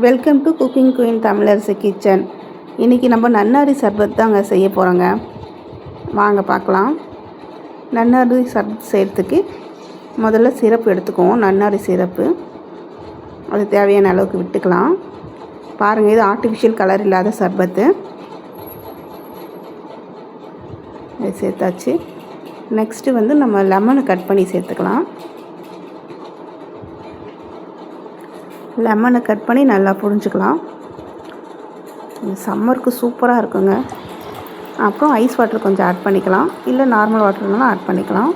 Welcome to cooking queen Tamilarasi kitchen. இன்றைக்கி நம்ம நன்னாரி சர்பத் தாங்க செய்ய போகிறோங்க. வாங்க பார்க்கலாம். நன்னாரி சர்பத் செய்கிறதுக்கு முதல்ல சிரப்பு எடுத்துக்குவோம். நன்னாரி சிரப்பு அது தேவையான அளவுக்கு விட்டுக்கலாம். பாருங்கள், இது ஆர்டிஃபிஷியல் கலர் இல்லாத சர்பத்து. இது சேர்த்தாச்சு. நெக்ஸ்ட்டு வந்து நம்ம லெமனை கட் பண்ணி சேர்த்துக்கலாம். லெமனை கட் பண்ணி நல்லா புரிஞ்சுக்கலாம். சம்மருக்கு சூப்பராக இருக்குங்க. அப்புறம் ஐஸ் வாட்டர் கொஞ்சம் ஆட் பண்ணிக்கலாம், இல்லை நார்மல் வாட்டர்னாலும் ஆட் பண்ணிக்கலாம்.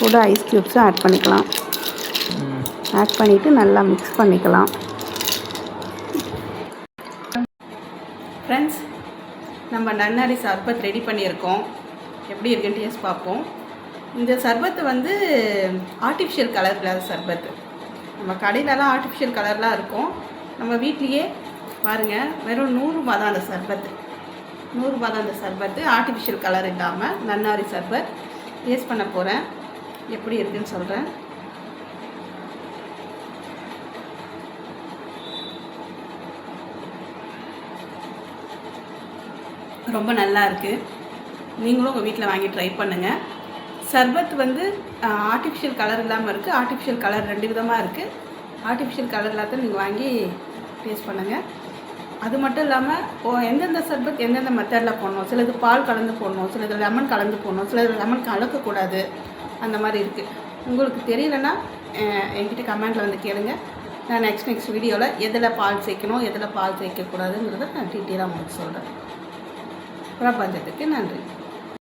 கூட ஐஸ் க்யூப்ஸும் ஆட் பண்ணிக்கலாம். ஆட் பண்ணிவிட்டு நல்லா மிக்ஸ் பண்ணிக்கலாம். ஃப்ரெண்ட்ஸ், நம்ம நன்னாரி சர்பத் ரெடி பண்ணியிருக்கோம். எப்படி இருக்குன்னு டேஸ்ட் பார்ப்போம். இந்த சர்பத்து வந்து ஆர்டிஃபிஷியல் கலர் இல்லாத சர்பத்து. நம்ம கடையிலலாம் ஆர்டிஃபிஷியல் கலர்லாம் இருக்கும். நம்ம வீட்லேயே பாருங்கள், வெறும் 100 ரூபா தான் அந்த சர்பத்து. 100 ரூபா தான் அந்த சர்பத்து, ஆர்டிஃபிஷியல் கலர் இல்லாமல் நன்னாரி சர்பத் டேஸ்ட் பண்ண போகிறேன். எப்படி இருக்குன்னு சொல்கிறேன். ரொம்ப நல்லா இருக்குது. நீங்களும் உங்கள் வீட்டில் வாங்கி ட்ரை பண்ணுங்கள். சர்பத் வந்து ஆர்டிஃபிஷியல் கலர் இல்லாமல் இருக்குது, ஆர்டிஃபிஷியல் கலர் 2 விதமாக இருக்குது. ஆர்டிஃபிஷியல் கலர் இல்லாத நீங்கள் வாங்கி டேஸ்ட் பண்ணுங்கள். அது மட்டும் இல்லாமல் எந்தெந்த சர்பத் எந்தெந்த மெத்தடில் போடணும், சிலது பால் கலந்து போடணும், சிலது லெமன் கலந்து போடணும், சிலது லெமன் கலக்கக்கூடாது, அந்த மாதிரி இருக்குது. உங்களுக்கு தெரியலன்னா என்கிட்ட கமெண்ட்டில் வந்து கேளுங்க. நான் நெக்ஸ்ட் வீடியோவில் எதில் பால் சேர்க்கணும், எதில் பால் சேர்க்கக்கூடாதுங்கிறத நான் டீட்டெயிலாக உங்களுக்கு சொல்கிறேன். பிரபஞ்சத்துக்கு நன்றி.